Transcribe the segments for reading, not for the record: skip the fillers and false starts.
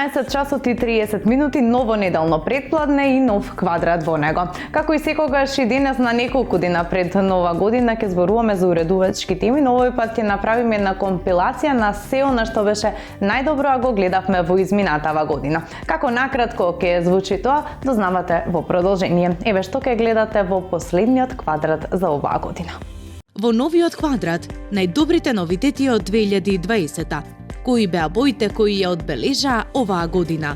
11 часот и 30 минути, ново неделно предпладне и нов квадрат во него. Како и секогаш и денес на неколку дена пред нова година ќе зборуваме за уредувачки теми, но овој пат ќе направиме една компилација на се она што беше најдобро, а го гледавме во изминатава година. Како накратко ќе звучи тоа, дознавате во продолжение. Еве што ќе гледате во последниот квадрат за оваа година. Во новиот квадрат, најдобрите новитети од 2020-та. Кои беа боите кои ја одбележаа оваа година?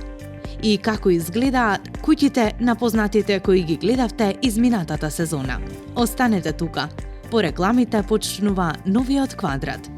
И како изгледаат куќите на познатите кои ги гледавте изминатата сезона? Останете тука. По рекламите почнува новиот квадрат.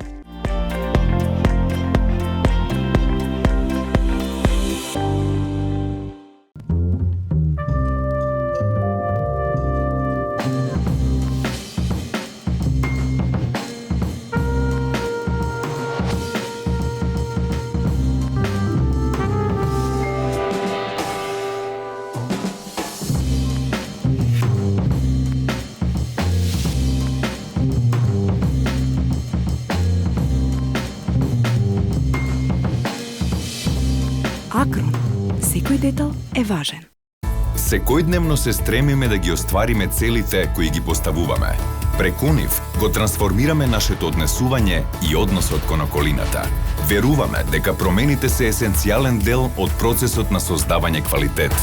Акрон. Секој детал е важен. Секојдневно се стремиме да ги оствариме целите кои ги поставуваме. Преку нив го трансформираме нашето однесување и односот кон околината. Веруваме дека промените се есенцијален дел од процесот на создавање квалитет.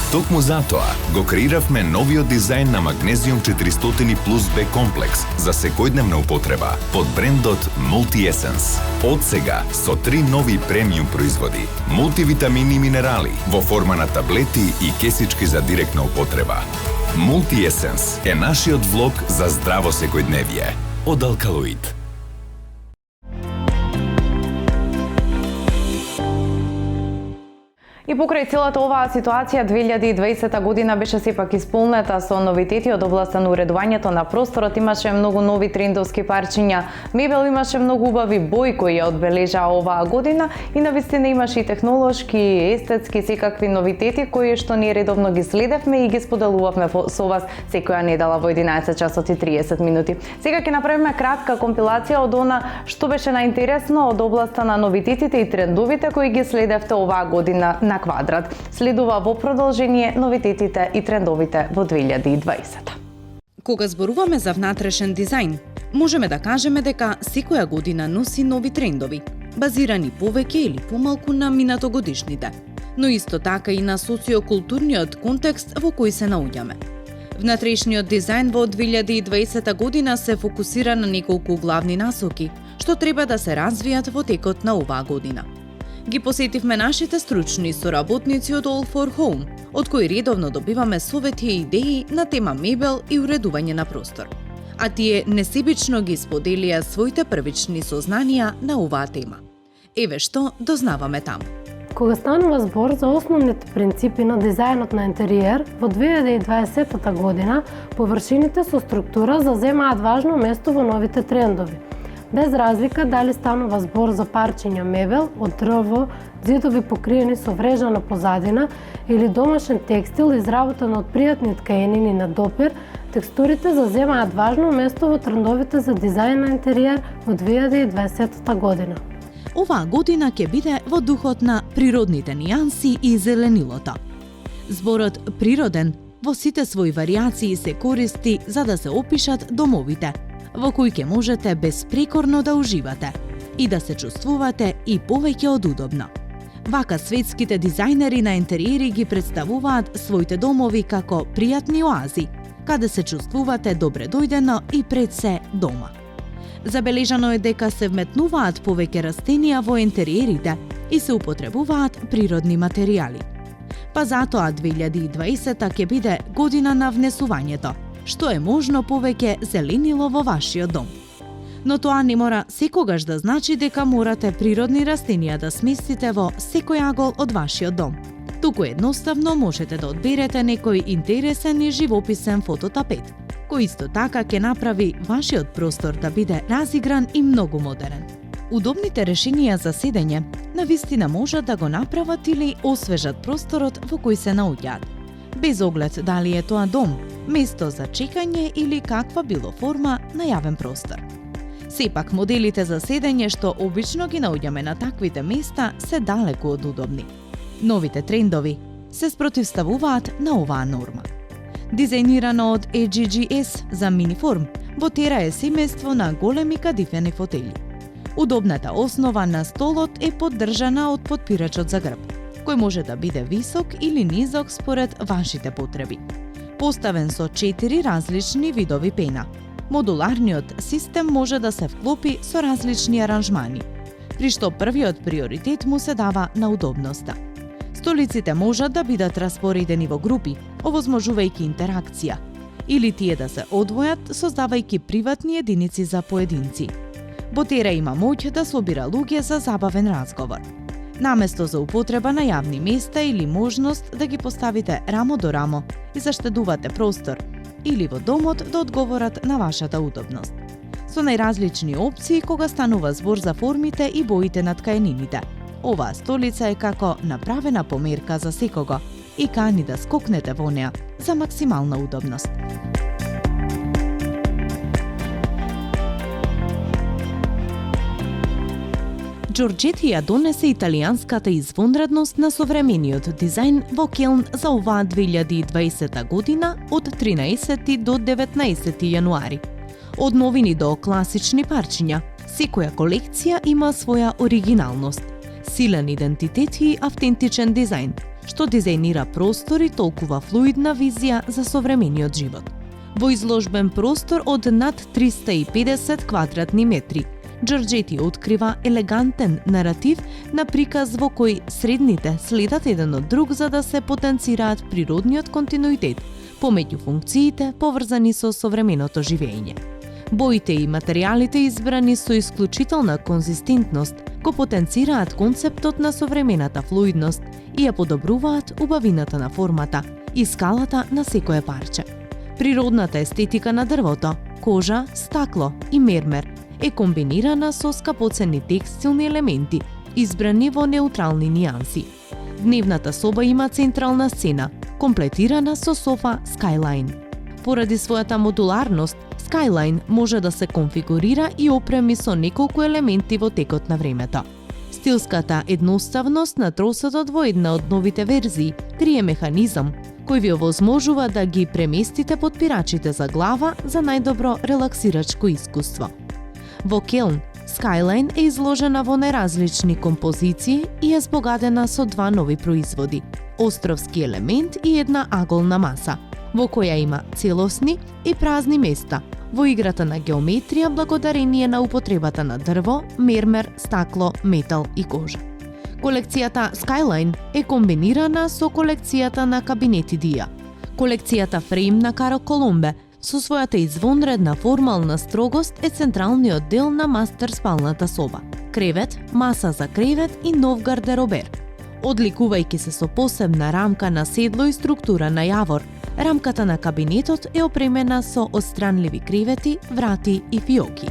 Токму затоа го креиравме новиот дизајн на Magnesium 400 Plus B комплекс за секојдневна употреба под брендот Multi Essence. Од сега со 3 нови премиум производи, мултивитамини и минерали во форма на таблети и кесички за директна употреба. Multi Essence е нашиот влог за здраво секојдневие од Алкалоид. И покрај целата оваа ситуација, 2020 година беше сепак исполнета со новитети од областа на уредувањето на просторот. Имаше многу нови трендовски парчиња, мебел, имаше многу убави бои кои ја одбележаа оваа година и навистина имаше и технолошки, естетски, секакви новитети кои што ние редовно ги следевме и ги споделувавме со вас секоја недела во 11 часот и 30 минути. Сега ќе направиме кратка компилација од она што беше најинтересно од областа на новитетите и трендовите кои ги следевте оваа година на квадрат. Следува во продолжение новитетите и трендовите во 2020. Кога зборуваме за внатрешен дизајн, можеме да кажеме дека секоја година носи нови трендови, базирани повеќе или помалку на минатогодишните, но исто така и на социокултурниот контекст во кој се наоѓаме. Внатрешниот дизајн во 2020 година се фокусира на неколку главни насоки, што треба да се развијат во текот на оваа година. Ги посетивме нашите стручни соработници од All for Home, од кои редовно добиваме совети и идеи на тема мебел и уредување на простор. А тие несебично ги споделија своите првични сознанија на оваа тема. Еве што дознаваме таму. Кога станува збор за основните принципи на дизајнот на интериер, во 2020 година површините со структура заземаат важно место во новите трендови. Без разлика дали станува збор за парчиња мебел од дрво, ѕидови покриени со врежана позадина или домашен текстил изработен од пријатни ткаенини на допир, текстурите заземаат важно место во трендовите за дизајн на интериер во 2020 година. Оваа година ќе биде во духот на природните нијанси и зеленилото. Зборот природен во сите своји варијации се користи за да се опишат домовите, во кои ќе можете безпрекорно да уживате и да се чувствувате и повеќе од удобно. Вака светските дизајнери на интериери ги представуваат своите домови како пријатни оази, каде се чувствувате добре дојдено и пред се дома. Забележано е дека се вметнуваат повеќе растенија во интериерите и се употребуваат природни материјали. Па затоа 2020 ќе биде година на внесувањето, што е можно повеќе зеленило во вашиот дом. Но тоа не мора секогаш да значи дека морате природни растенија да сместите во секој агол од вашиот дом. Туку едноставно можете да одберете некој интересен и живописен фототапет, кој исто така ќе направи вашиот простор да биде разигран и многу модерен. Удобните решенија за седење навистина можат да го направат или освежат просторот во кој се наоѓаат, без оглед дали е тоа дом, место за чекање или каква било форма на јавен простор. Сепак, моделите за седење што обично ги наоѓаме на таквите места се далеку од удобни. Новите трендови се спротивставуваат на оваа норма. Дизајнирано од AGGS за миниформ, Вотера е семејство на големи кадифени фотели. Удобната основа на столот е поддржана од потпирачот за грб, кој може да биде висок или низок според вашите потреби. Поставен со 4 различни видови пена. Модуларниот систем може да се вклопи со различни аранжмани, при што првиот приоритет му се дава на удобноста. Столиците можат да бидат распоредени во групи, овозможувајќи интеракција, или тие да се одвојат, создавајќи приватни единици за поединци. Вотера има моќ да собира луѓе за забавен разговор. Наместо за употреба на јавни места или можност да ги поставите рамо до рамо и заштедувате простор, или во домот да одговорат на вашата удобност. Со најразлични опции кога станува збор за формите и боите на ткаенините. Оваа столица е како направена померка за секого и кани да скокнете во неа за максимална удобност. Джорџети ја донесе италијанската извонредност на современиот дизајн во Келн за оваа 2020 година од 13 до 19 јануари. Од новини до класични парчиња, секоја колекција има своја оригиналност, силен идентитет и автентичен дизајн, што дизајнира простор и толкува флуидна визија за современиот живот. Во изложбен простор од над 350 квадратни метри, Джорџети открива елегантен наратив на приказ во кој средните следат еден од друг за да се потенцираат природниот континуитет помеѓу функциите поврзани со современото живење. Боите и материјалите избрани со исклучителна конзистентност го потенцираат концептот на современата флуидност и ја подобруваат убавината на формата и скалата на секое парче. Природната естетика на дрвото, кожа, стакло и мермер е комбинирана со скапоценни текстилни елементи, избрани во неутрални нијанси. Дневната соба има централна сцена, комплетирана со софа Skyline. Поради својата модуларност, Skyline може да се конфигурира и опреми со неколку елементи во текот на времето. Стилската едноставност на тросотот во една од новите верзии крие механизам кој ви овозможува да ги преместите потпирачите за глава за најдобро релаксирачко искуство. Во Келн, Skyline е изложена во најразлични композиции и е збогатена со 2 нови производи – островски елемент и една аголна маса, во која има целосни и празни места, во играта на геометрија благодарение на употребата на дрво, мермер, стакло, метал и кожа. Колекцијата Skyline е комбинирана со колекцијата на кабинети Дија. Колекцијата Фрейм на Каро Коломбе со својата извонредна формална строгост е централниот дел на мастер спалната соба. Кревет, маса за кревет и нов гардеробер. Одликувајќи се со посебна рамка на седло и структура на јавор, рамката на кабинетот е опремена со отстранливи кревети, врати и фиоки.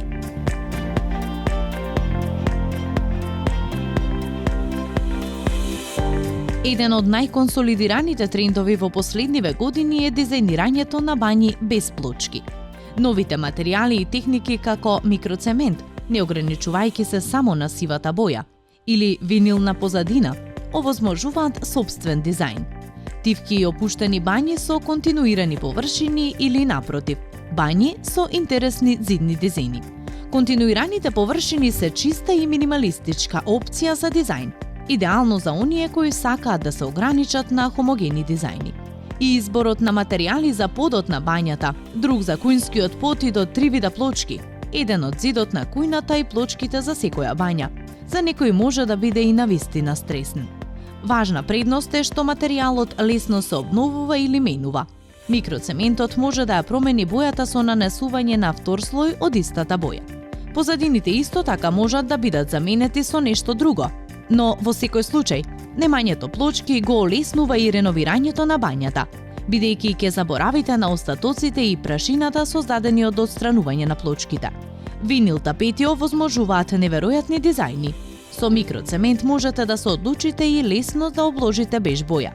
Еден од најконсолидираните трендови во последниве години е дизајнирањето на бањи без плочки. Новите материјали и техники како микроцемент, не ограничувајќи се само на сивата боја, или винилна позадина, овозможуваат собствен дизајн. Тивки и опуштени бањи со континуирани површини или напротив, бањи со интересни зидни дизајни. Континуираните површини се чиста и минималистичка опција за дизајн, идеално за оние кои сакаат да се ограничат на хомогени дизајни. И изборот на материјали за подот на бањата, друг за кујнскиот под и до 3 вида плочки, еден од зидот на кујната и плочките за секоја бања. За некој може да биде и навистина стресен. Важна предност е што материјалот лесно се обновува или менува. Микроцементот може да ја промени бојата со нанесување на втор слој од истата боја. Позадините исто така можат да бидат заменети со нешто друго, но во секој случај, немањето плочки го олеснува и реновирањето на бањата, бидејќи ќе заборавите на остатоците и прашината создадени од отстранување на плочките. Винил тапети овозможуваат неверојатни дизајни. Со микроцемент можете да се одлучите и лесно да обложите беж боја.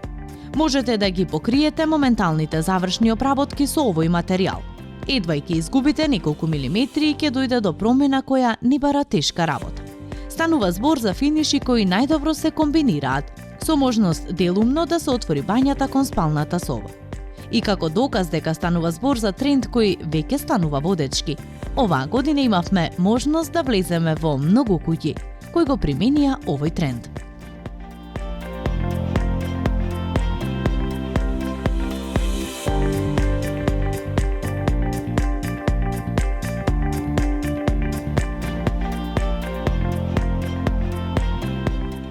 Можете да ги покриете моменталните завршни обработки со овој материјал. Едва ќе изгубите неколку милиметри и ќе дојде до промена која не бара тешка работа. Станува збор за финиши кои најдобро се комбинираат со можност делумно да се отвори бањата кон спалната соба. И како доказ дека станува збор за тренд кој веќе станува водечки, оваа година имавме можност да влеземе во многу куќи кои го применија овој тренд.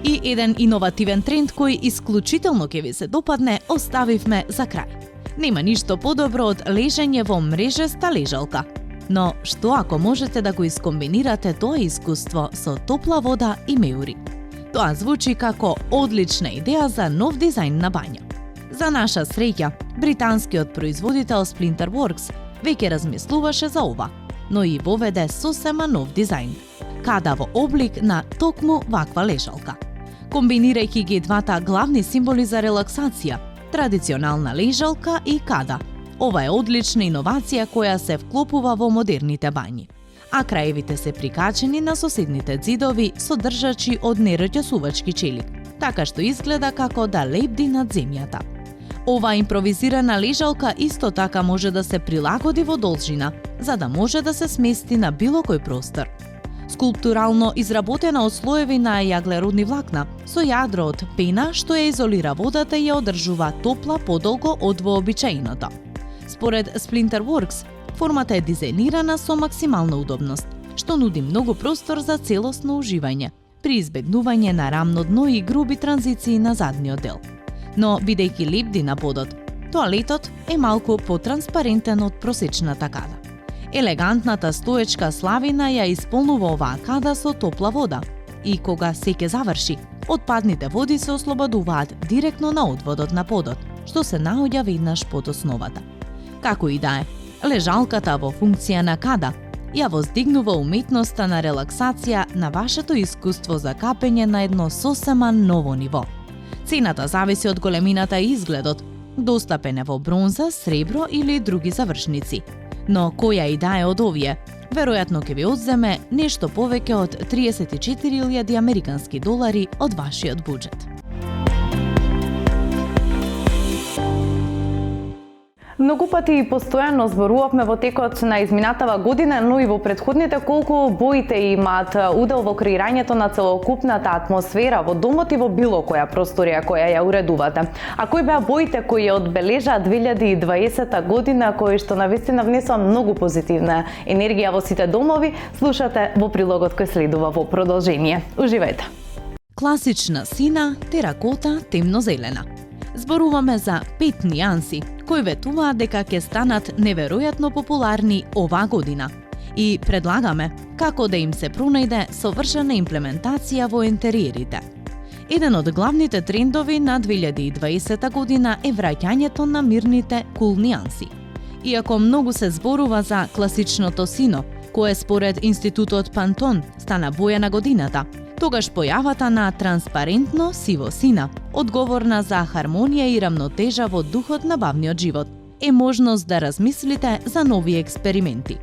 И еден иновативен тренд кој исклучително ќе ви се допадне, оставивме за крај. Нема ништо подобро од лежење во мрежеста лежалка. Но што ако можете да го искомбинирате тоа искуство со топла вода и меури? Тоа звучи како одлична идеја за нов дизајн на бања. За наша среќа, британскиот производител Splinterworks веќе размислуваше за ова, но и воведе сосема нов дизајн. Када во облик на токму ваква лежалка. Комбинирајќи ги двата главни символи за релаксација, традиционална лежалка и када. Ова е одлична иновација која се вклопува во модерните бањи. А краевите се прикачени на соседните ѕидови со држачи од нераѓасувачки челик, така што изгледа како да лебди над земјата. Ова импровизирана лежалка исто така може да се прилагоди во должина, за да може да се смести на било кој простор. Скулптурално изработена од слоеви на јаглеродни влакна, со јадро од пена што ја изолира водата и ја одржува топла подолго од вообичаеното. Според Splinterworks, формата е дизајнирана со максимална удобност, што нуди многу простор за целосно уживање, при избегнување на рамно дно и груби транзиции на задниот дел. Но, бидејќи лебди на подот, тоалетот е малку потранспарентен од просечната када. Елегантната стоечка славина ја исполнува оваа када со топла вода и кога се ќе заврши, отпадните води се ослободуваат директно на одводот на подот, што се наоѓа веднаш под основата. Како и да е, лежалката во функција на када ја воздигнува уметноста на релаксација на вашето искуство за капење на едно сосема ново ниво. Цената зависи од големината и изгледот, достапен е во бронза, сребро или други завршници. Но која и да е од овие, веројатно ќе ви одземе нешто повеќе од 34.000 американски долари од вашиот буџет. Многу пати и постојано зборувавме во текот на изминатава година, но и во претходните колку боите имаат удел во креирањето на целокупната атмосфера во домот и во било која просторија која ја уредувате. А кои беа боите кои ја одбележаа 2020 година, кои што навистина внесоа многу позитивна енергија во сите домови, слушате во прилогот кој следува во продолжение. Уживајте! Класична сина, теракота, темно-зелена. Зборуваме за 5 нијанси, кои ветуваат дека ќе станат неверојатно популарни оваа година. И предлагаме како да им се пронајде совршена имплементација во интериерите. Еден од главните трендови на 2020 година е враќањето на мирните кул нијанси. Иако многу се зборува за класичното сино, кое според Институтот Пантон стана боја на годината, тогаш појавата на транспарентно сиво сина, одговорна за хармонија и рамнотежа во духот на бавниот живот, е можност да размислите за нови експерименти.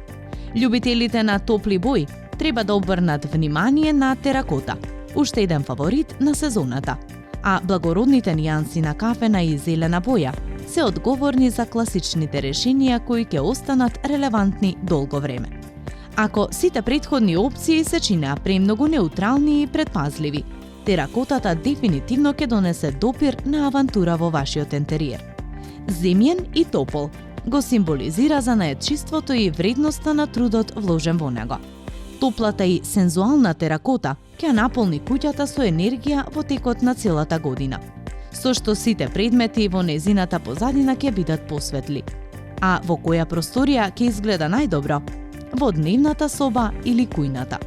Љубителите на топли бои треба да обрнат внимание на теракота, уште еден фаворит на сезоната, а благородните нијанси на кафена и зелена боја се одговорни за класичните решенија кои ќе останат релевантни долго време. Ако сите претходни опции се чинеа премногу неутрални и предпазливи, теракотата дефинитивно ќе донесе допир на авантура во вашиот интериер. Земјен и топол го символизира занаетчиството и вредноста на трудот вложен во него. Топлата и сензуална теракота ќе наполни куќата со енергија во текот на целата година, со што сите предмети во незината позадина ќе бидат посветли. А во која просторија ќе изгледа најдобро? Во дневната соба или кујната.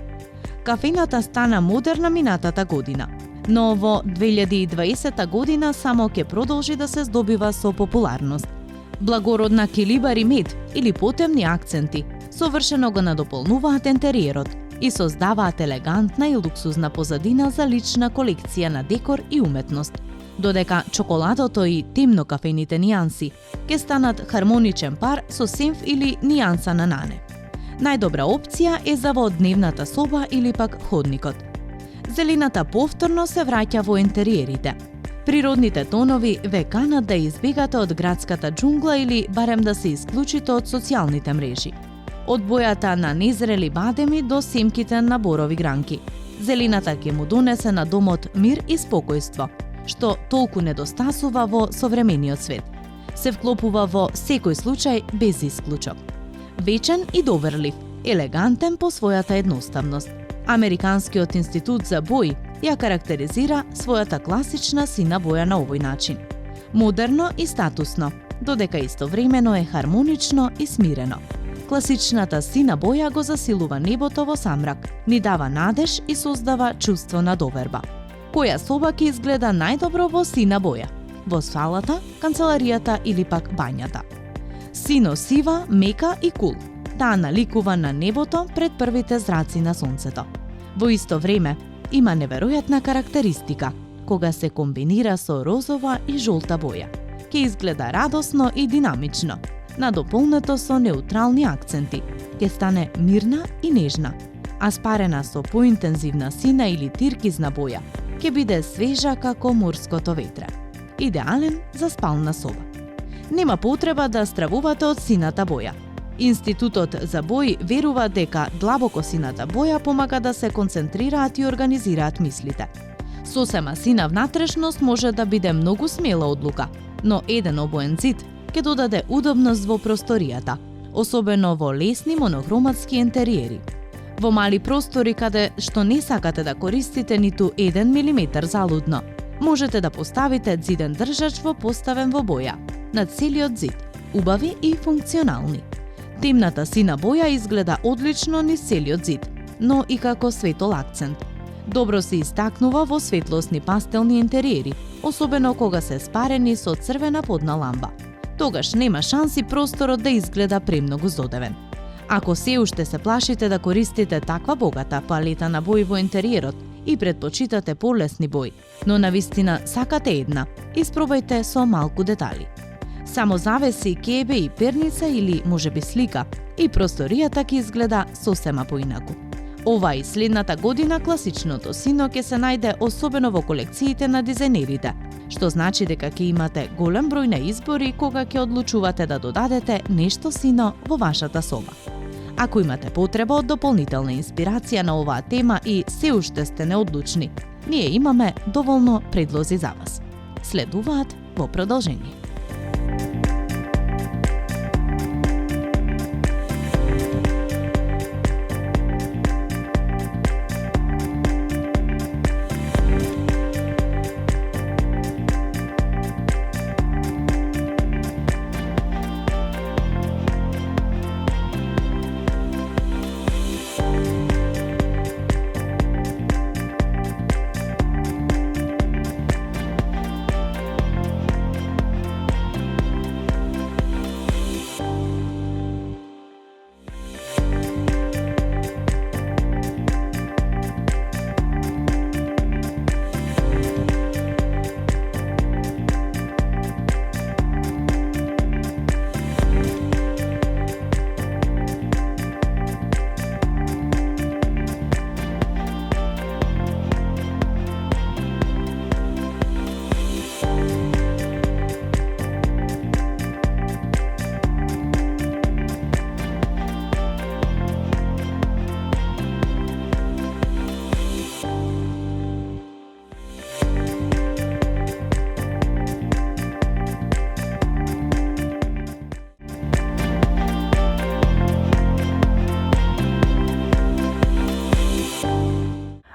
Кафената стана модерна минатата година, но во 2020 година само ќе продолжи да се здобива со популарност. Благородна килибар и мед или потемни акценти совршено го надополнуваат интериерот и создаваат елегантна и луксузна позадина за лична колекција на декор и уметност, додека чоколадото и темно кафените нијанси ќе станат хармоничен пар со сенф или нијанса на нане. Најдобра опција е за во дневната соба или пак ходникот. Зелената повторно се враќа во интериерите. Природните тонови ве канат да избегате од градската џунгла или барем да се исклучите од социјалните мрежи. Од бојата на незрели бадеми до семките на борови гранки. Зелената ќе му донесе на домот мир и спокојство, што толку недостасува во современиот свет. Се вклопува во секој случај без исклучок. Вечен и доверлив, елегантен по својата едноставност. Американскиот институт за бои ја карактеризира својата класична сина боја на овој начин. Модерно и статусно, додека истовремено е хармонично и смирено. Класичната сина боја го засилува небото во самрак, ни дава надеж и создава чувство на доверба. Која соба ќе изгледа најдобро во сина боја? Во салата, канцеларијата или пак бањата? Сино-сива, мека и кул. Таа наликува на небото пред првите зраци на сонцето. Во исто време, има неверојатна карактеристика, кога се комбинира со розова и жолта боја. Ке изгледа радосно и динамично, надополнето со неутрални акценти. Ке стане мирна и нежна, а спарена со поинтензивна сина или тиркизна боја, ке биде свежа како морското ветре. Идеален за спална соба. Нема потреба да стравувате од сината боја. Институтот за бои верува дека длабоко сината боја помага да се концентрираат и организираат мислите. Сосема сина внатрешност може да биде многу смела одлука, но еден обоен зид ќе додаде удобност во просторијата, особено во лесни монохроматски интериери. Во мали простори каде што не сакате да користите ниту 1 милиметар залудно, можете да поставите зиден држач во поставен во боја, на целиот зид, убави и функционални. Темната сина боја изгледа одлично низ целиот зид, но и како светол акцент. Добро се истакнува во светлосни пастелни интериери, особено кога се спарени со црвена подна ламба. Тогаш нема шанси просторот да изгледа премногу зодевен. Ако се уште се плашите да користите таква богата палета на бои во интериерот и предпочитате полесни бои, но навистина сакате една, испробајте со малку детали. Само завеси, кебе и перница или можеби слика и просторијата ќе изгледа сосема поинаку. Ова и следната година класичното сино ќе се најде особено во колекциите на дизајнерите, што значи дека ќе имате голем број на избори кога ќе одлучувате да додадете нешто сино во вашата соба. Ако имате потреба од дополнителна инспирација на оваа тема и се уште сте неодлучни, ние имаме доволно предлози за вас. Следуваат во продолжение.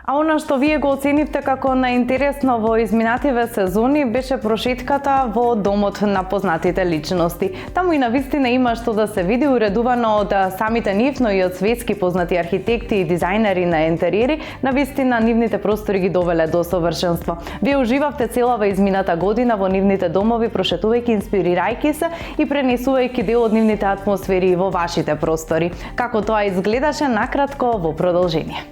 А она што вие го оценивте како најинтересно во изминативе сезони беше прошетката во домот на познатите личности. Таму и навистина има што да се види, уредувано од самите нив, но и од светски познати архитекти и дизајнери на интериери. Навистина нивните простори ги довеле до совршенство. Вие уживавте целава измината година во нивните домови, прошетувајќи, инспирирајќи се и пренесувајќи дел од нивните атмосфери во вашите простори. Како тоа изгледаше накратко во продолжение.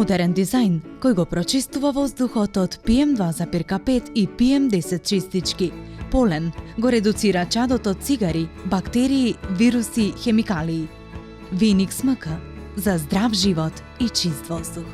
Модерен дизајн кој го прочистува воздухот од PM2,5 и PM10 чистички. Полен го редуцира чадот од цигари, бактерии, вируси, хемикалии. Виникс МК за здрав живот и чист воздух.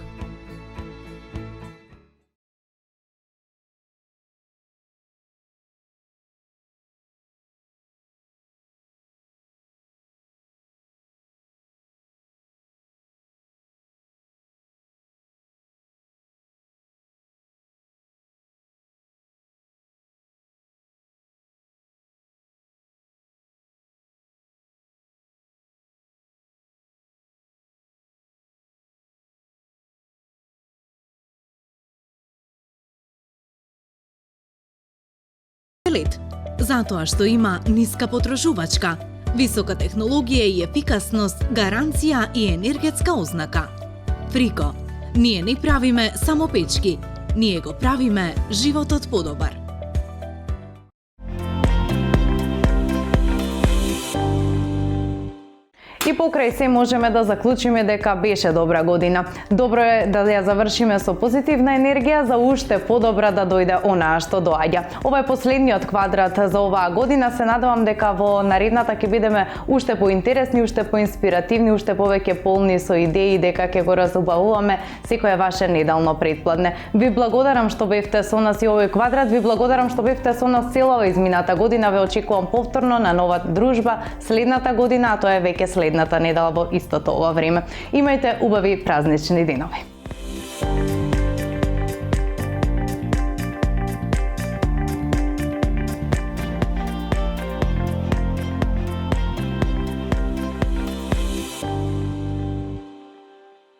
Затоа што има ниска потрошувачка, висока технологија и ефикасност, гаранција и енергетска ознака. Фрико, ние не правиме само печки, ние го правиме животот подобар. И покрај се можеме да заклучиме дека беше добра година. Добро е да ја завршиме со позитивна енергија за уште подобра да дојде онаа што доаѓа. Ова е последниот квадрат за оваа година. Се надевам дека во наредната ќе бидеме уште поинтересни, уште поинспиративни, уште повеќе полни со идеи, дека ќе го разубавуваме секое ваше неделно претпладне. Ви благодарам што бевте со нас и овој квадрат, ви благодарам што бевте со нас целава измината година. Ве очекувам повторно на нова дружба следната година, а тоа е веќе следната недела во истото ова време. Имајте убави празнични денови.